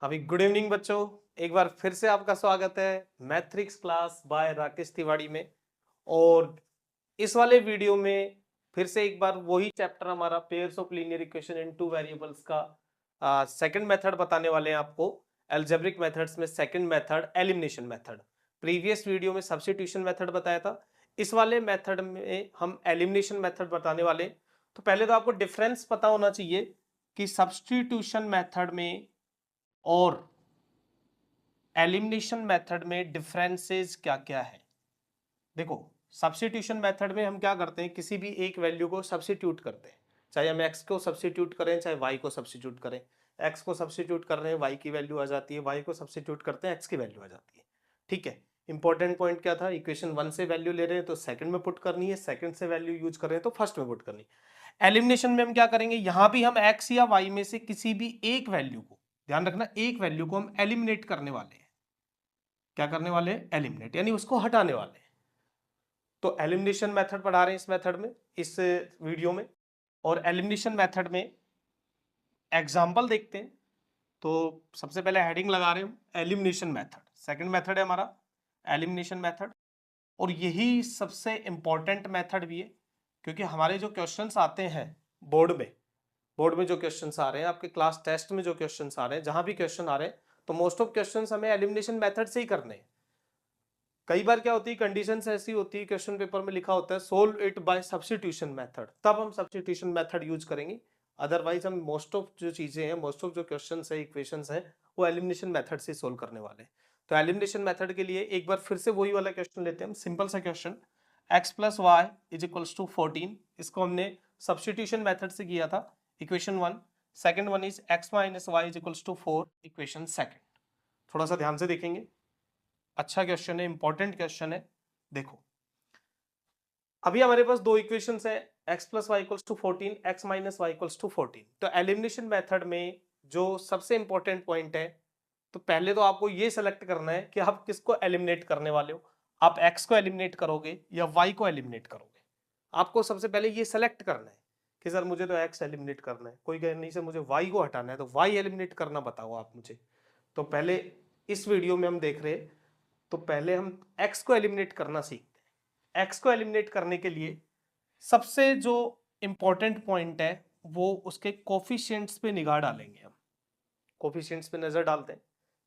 अभी good evening बच्चों, एक बार फिर से आपका स्वागत है मैथ्रिक्स क्लास बाय राकेश तिवारी में। और इस वाले वीडियो में फिर से एक बार वही चैप्टर हमारा pairs of linear equation in two variables का सेकंड मेथड बताने वाले हैं आपको। अलजेब्रिक मेथड्स में second method elimination method. Previous video में सब्स्टिट्यूशन मेथड बताया था, इस वाले मेथड में हम एलिमिनेशन मेथड बताने वाले हैं। तो पहले तो आपको डिफरेंस पता होना चाहिए कि सब्स्टिट्यूशन मेथड में और एलिमिनेशन मेथड में डिफरेंसेस क्या क्या है। देखो, सब्स्टिट्यूशन मेथड में हम क्या करते हैं, किसी भी एक वैल्यू को सब्स्टिट्यूट करते हैं। चाहे हम x को सब्स्टिट्यूट करें, चाहे y को सब्स्टिट्यूट करें। x को सब्स्टिट्यूट कर रहे हैं, y की वैल्यू आ जाती है, y को सब्स्टिट्यूट करते हैं, x की वैल्यू आ जाती है। ठीक है, इंपॉर्टेंट पॉइंट क्या था, इक्वेशन 1 से वैल्यू ले रहे हैं तो सेकंड में पुट करनी है, सेकंड से वैल्यू यूज कर रहे हैं तो फर्स्ट में पुट करनी है। एलिमिनेशन में हम क्या करेंगे, यहां भी हम x या y में से किसी भी एक वैल्यू को, ध्यान रखना, एक वैल्यू को हम एलिमिनेट करने वाले हैं। क्या करने वाले हैं, एलिमिनेट, यानी उसको हटाने वाले हैं। तो एलिमिनेशन मेथड पढ़ा रहे हैं इस मेथड में, इस वीडियो में। और एलिमिनेशन मेथड में एग्जांपल देखते हैं। तो सबसे पहले हेडिंग लगा रहे हैं एलिमिनेशन मेथड, सेकंड मेथड है हमारा एलिमिनेशन मेथड। और यही सबसे इंपॉर्टेंट मेथड भी है, क्योंकि हमारे जो क्वेश्चंस आते हैं बोर्ड में जो क्वेश्चंस आ रहे हैं, आपके क्लास टेस्ट में जो क्वेश्चंस आ रहे हैं, जहां भी क्वेश्चन आ रहे हैं, तो मोस्ट ऑफ क्वेश्चंस हमें एलिमिनेशन मेथड से ही करने हैं। कई बार क्या होती है, कंडीशंस ऐसी होती है, क्वेश्चन पेपर में लिखा होता है solve it by substitution method, तब हम सब्स्टिट्यूशन मेथड यूज करेंगे। अदरवाइज हम मोस्ट ऑफ जो चीजें हैं, मोस्ट ऑफ जो क्वेश्चंस है, इक्वेशंस हैं, वो एलिमिनेशन मेथड से सोल्व करने वाले हैं। तो एलिमिनेशन मेथड के लिए एक बार फिर से वही वाला क्वेश्चन लेते हैं हम, सिंपल सा question, x plus y is equals to 14। इसको हमने सब्स्टिट्यूशन मेथड से किया था, equation 1। Second one is x minus y is equals to 4, equation second. थोड़ा सा ध्यान से देखेंगे, अच्छा क्वेश्चन है, इंपॉर्टेंट क्वेश्चन है। देखो, अभी हमारे पास दो इक्वेशंस है, x plus y equals to 14, x minus y equals to 14। तो एलिमिनेशन मेथड में जो सबसे इंपॉर्टेंट पॉइंट है, तो पहले तो आपको ये सेलेक्ट करना है कि आप किसको एलिमिनेट करने वाले हो। आप x को एलिमिनेट करोगे या y को एलिमिनेट करोगे, आपको सबसे पहले ये सेलेक्ट करना है कि सर मुझे तो x एलिमिनेट करना है, कोई कहे नहीं सर मुझे y को हटाना है, तो y एलिमिनेट करना बताओ आप मुझे। तो पहले इस वीडियो में हम देख रहे हैं, तो पहले हम x को एलिमिनेट करना सीखते हैं। x को एलिमिनेट करने के लिए सबसे जो इंपॉर्टेंट पॉइंट है, वो उसके कोफिशिएंट्स पे निगाह डालेंगे हम। कोफिशिएंट्स पे नजर डालते हैं।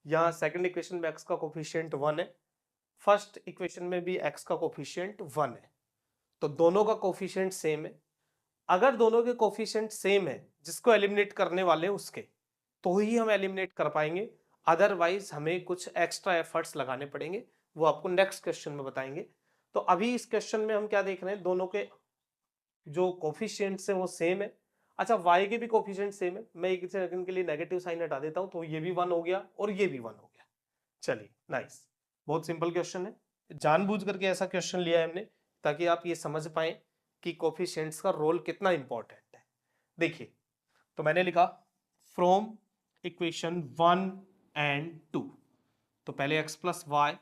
यहाँ सेकंड इक्वेशन में x का कोफिशिएंट 1 है, फर्स्ट इक्वेशन में भी x का कोफिशिएंट 1 है, तो दोनों का कोफिशिएंट सेम है। अगर दोनों के कोफिशिएंट सेम है, जिसको एलिमिनेट करने वाले हैं उसके, तो ही हम एलिमिनेट कर पाएंगे। अदरवाइज हमें कुछ एक्स्ट्रा एफर्ट्स लगाने पड़ेंगे, वो आपको नेक्स्ट क्वेश्चन में बताएंगे। तो अभी इस क्वेश्चन में हम क्या देख रहे हैं, दोनों के जो कोफिशिएंट्स हैं वो सेम है। अच्छा, y के भी कोफिशिएंट सेम है, मैं एक सेकंड के लिए नेगेटिव साइन हटा देता हूं, तो ये भी 1 हो गया और ये भी 1 हो गया। चलिए, नाइस, बहुत सिंपल क्वेश्चन है। जानबूझ करके ऐसा क्वेश्चन लिया है हमने ताकि आप ये समझ पाए कि कोफिशिएंट्स का रोल कितना इंपॉर्टेंट है। देखिए, तो मैंने लिखा फ्रॉम इक्वेशन 1 एंड 2। तो पहले x plus y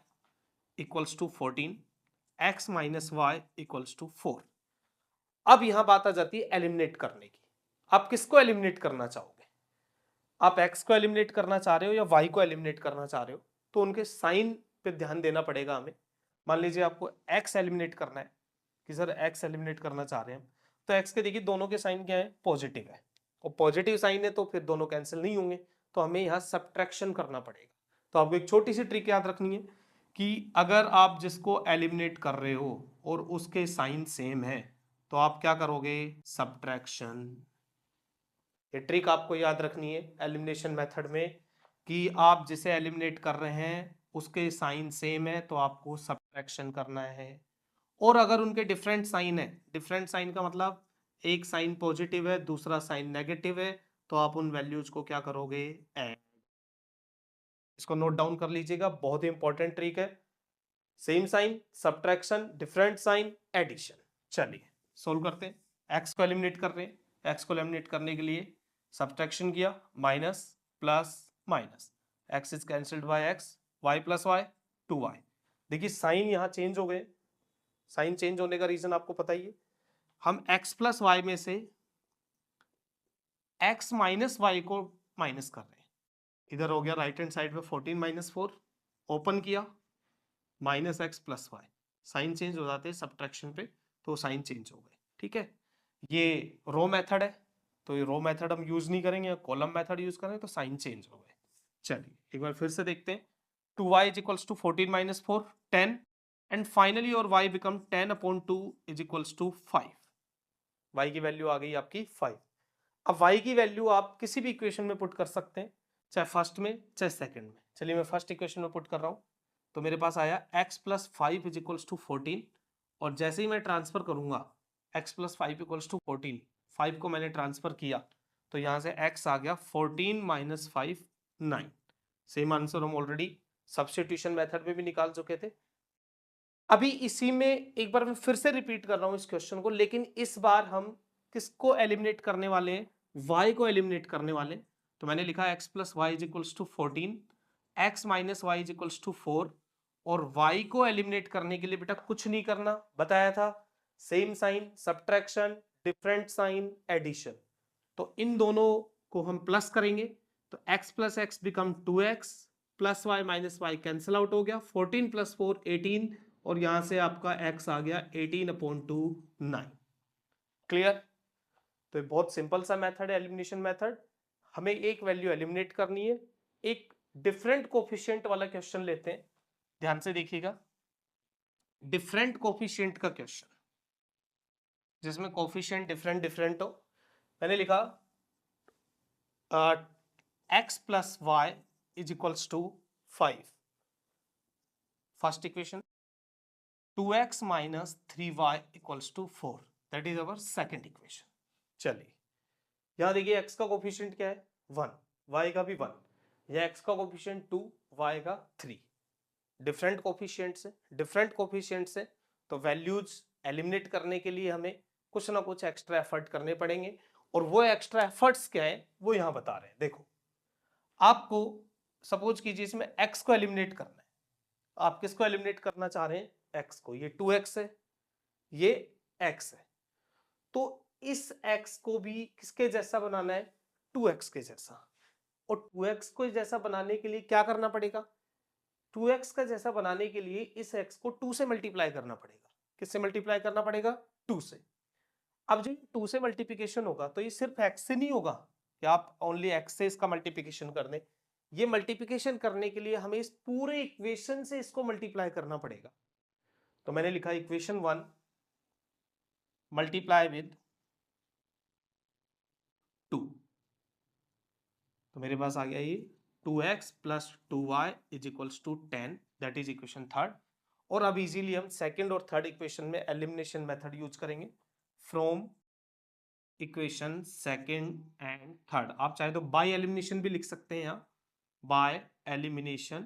equals to 14, x minus y equals to 4। अब यहां बात आ जाती है एलिमिनेट करने की। आप किसको एलिमिनेट करना चाहोगे, आप x को एलिमिनेट करना चाह रहे हो या y को एलिमिनेट करना चाह रहे हो, तो उनके साइन पे ध्यान देना पड़ेगा हमें। मान लीजिए आपको x एलिमिनेट करना है, कि सर x एलिमिनेट करना चाह रहे हैं हम, तो x के देखिए दोनों के साइन क्या है, पॉजिटिव है, और पॉजिटिव साइन है तो फिर दोनों कैंसिल नहीं होंगे, तो हमें यहाँ सब्ट्रैक्शन करना पड़ेगा। तो आपको एक छोटी सी ट्रिक याद रखनी है कि अगर आप जिसको एलिमिनेट कर रहे हो और उसके साइन सेम है, तो आप क्या करोगे, सब्ट्रैक्शन। ये ट्रिक आपको याद रखनी है एलिमिनेशन मेथड में, कि आप जिसे एलिमिनेट कर रहे हैं उसके साइन सेम है तो आपको सब्ट्रैक्शन करना है। और अगर उनके डिफरेंट साइन है, डिफरेंट साइन का मतलब एक साइन पॉजिटिव है दूसरा साइन नेगेटिव है, तो आप उन वैल्यूज को क्या करोगे, ऐड। इसको नोट डाउन कर लीजिएगा, बहुत ही इंपॉर्टेंट ट्रिक है। Same sign subtraction, different sign addition. चलिए सोल्व करते हैं। एक्स को एलिमिनेट कर रहे हैं, एक्स को एलिमिनेट करने के लिए सब्ट्रैक्शन किया, minus plus minus, x is cancelled by x, y plus y 2y। देखिए साइन यहाँ चेंज हो गए, साइन चेंज होने का रीजन आपको पता ही है। हम x प्लस वाई में से x माइनस वाई को माइनस कर रहे हैं, इधर हो गया राइट हैंड साइड में 14 माइनस 4, ओपन किया minus x plus y, sign change हो जाते हैं सब्ट्रैक्शन पे, तो साइन चेंज हो गए। ठीक है, ये रो मेथड है, तो ये रो मेथड हम यूज नहीं करेंगे, कॉलम मेथड यूज करेंगे तो साइन चेंज हो गए। चलिए एक बार फिर से देखते हैं, 2y is equals to 14 minus 4 10, and finally और y become 10 upon 2 is equals to 5। y की वैल्यू आ गई आपकी 5। अब y की वैल्यू आप किसी भी इक्वेशन में पुट कर सकते हैं, चाहे फर्स्ट में चाहे सेकंड में। चलिए मैं फर्स्ट इक्वेशन में पुट कर रहा हूं, तो मेरे पास आया x plus 5 is equals to 14, और जैसे ही मैं ट्रांसफर करूंगा x प्लस 5 इक्वल्स टू 14, 5 को मैंने ट्रांसफर किया तो यहां से x आ गया 14 माइनस 5 9। सेम आंसर हम ऑलरेडी सब्स्टिट्यूशन मेथड में भी निकाल चुके थे। अभी इसी में एक बार मैं फिर से रिपीट कर रहा हूं इस क्वेश्चन को, लेकिन इस बार हम किसको एलिमिनेट करने वाले हैं, y को एलिमिनेट करने वाले। तो मैंने लिखा x plus y is equals to 14, x minus y is equals to 4, और y को एलिमिनेट करने के लिए बेटा कुछ नहीं करना, बताया था same sign subtraction, different sign, addition. तो इन दोनों को हम प्लस करेंगे तो x plus x become 2x, plus y minus y cancel out हो गया, 14 प्लस 4 18, और यहां से आपका x आ गया 18 अपॉन 2 9। क्लियर? तो ये बहुत सिंपल सा मेथड है एलिमिनेशन मेथड। हमें एक वैल्यू एलिमिनेट करनी है, एक डिफरेंट कोफिशिएंट वाला क्वेश्चन लेते हैं, ध्यान से देखिएगा। डिफरेंट कोफिशिएंट का क्वेश्चन जिसमें कोफिशिएंट डिफरेंट डिफरेंट हो। मैंने लिखा x plus y is equals to 5, first equation. 2x minus 3y equals to 4, that is our second equation. चलिए यहां देखिए x का कोफिशिएंट क्या है 1, y का भी 1, या x का कोफिशिएंट 2, y का 3। डिफरेंट कोफिशिएंट से तो वैल्यूज एलिमिनेट करने के लिए हमें कुछ ना कुछ एक्स्ट्रा एफर्ट करने पड़ेंगे, और वो एक्स्ट्रा एफर्ट्स क्या है वो यहां बता रहे हैं। देखो आपको सपोज कीजिए इसमें x को एलिमिनेट करना है, आप किसको एलिमिनेट करना चाह रहे हैं, x को। ये 2x है, ये x है, तो इस x को भी किसके जैसा बनाना है, 2x के जैसा। और 2x को जैसा बनाने के लिए क्या करना पड़ेगा, 2x का जैसा बनाने के लिए इस x को 2 से मल्टीप्लाई करना पड़ेगा। किससे मल्टीप्लाई करना पड़ेगा, 2 से। अब जो 2 से मल्टीप्लिकेशन होगा तो ये सिर्फ x से नहीं होगा कि आप ओनली x से इसका मल्टीप्लिकेशन कर दें, ये मल्टीप्लिकेशन करने के लिए हमें इस पूरे इक्वेशन से इसको मल्टीप्लाई करना पड़ेगा। तो मैंने लिखा इक्वेशन 1 मल्टीप्लाई विद 2, तो मेरे पास आ गया ये 2x plus 2y is equals to 10, that is equation third. और अब इजीली हम सेकंड और थर्ड इक्वेशन में एलिमिनेशन मेथड यूज करेंगे from equation second and third. आप चाहे तो बाय एलिमिनेशन भी लिख सकते हैं यहाँ, बाय एलिमिनेशन,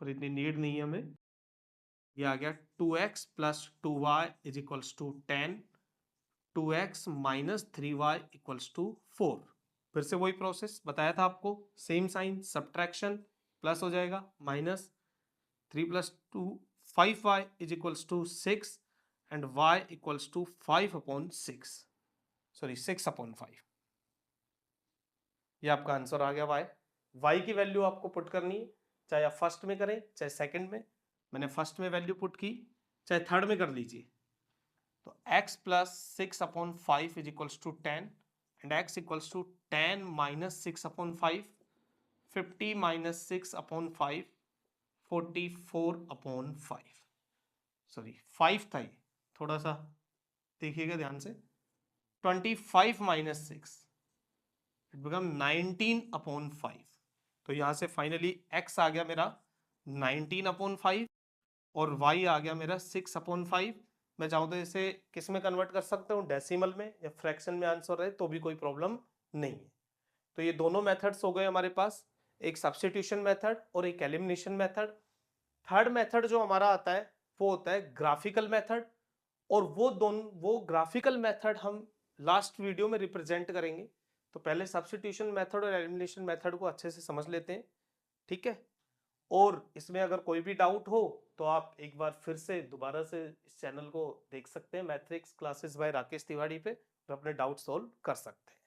पर इतनी नीड नहीं है हमें। ये आ गया 2x plus 2y is equals to 10, 2x minus 3y equals to 4। फिर से वही प्रोसेस बताया था आपको, सेम साइन सब्ट्रैक्शन, प्लस हो जाएगा minus 3 plus 2 5y is equals to 6, and y equals to 5 upon 6, sorry 6 upon 5। ये आपका आंसर आ गया y की वैल्यू आपको पुट करनी है, चाहे आप फर्स्ट में करें चाहे सेकंड में। मैंने फर्स्ट में वैल्यू पुट की, चाहे थर्ड में कर लीजिए। तो x plus 6 upon 5 is equals to 10, and x equals to 10 minus 6 upon 5, 50 minus 6 upon 5, 44 upon 5, sorry 5 था ये, थोड़ा सा देखिएगा ध्यान से। 25 माइनस 6 इट बिकम 19 अपॉन 5। तो यहां से फाइनली x आ गया मेरा 19 अपॉन 5, और y आ गया मेरा 6 अपॉन 5। मैं चाहूँ तो इसे किस में कन्वर्ट कर सकता हूँ, डेसिमल में या फ्रैक्शन में आंसर रहे तो भी कोई प्रॉब्लम नहीं है। तो ये दोनों मेथड्स हो गए हमारे पास, एक सब्स्टिट्यूशन मेथड और एक एलिमिनेशन मेथड। थर्ड मेथड जो हमारा आता है वो होता है ग्राफिकल मेथड, और वो ग्राफिकल मेथड हम लास्ट वीडियो में रिप्रेजेंट करेंगे। तो पहले सब्स्टिट्यूशन मेथड और एलिमिनेशन मेथड को अच्छे से समझ लेते हैं, ठीक है। और इसमें अगर कोई भी डाउट हो तो आप एक बार फिर से दोबारा से इस चैनल को देख सकते हैं, मैथ्रिक्स क्लासेस बाय राकेश तिवारी पे, और अपने डाउट सॉल्व कर सकते हैं।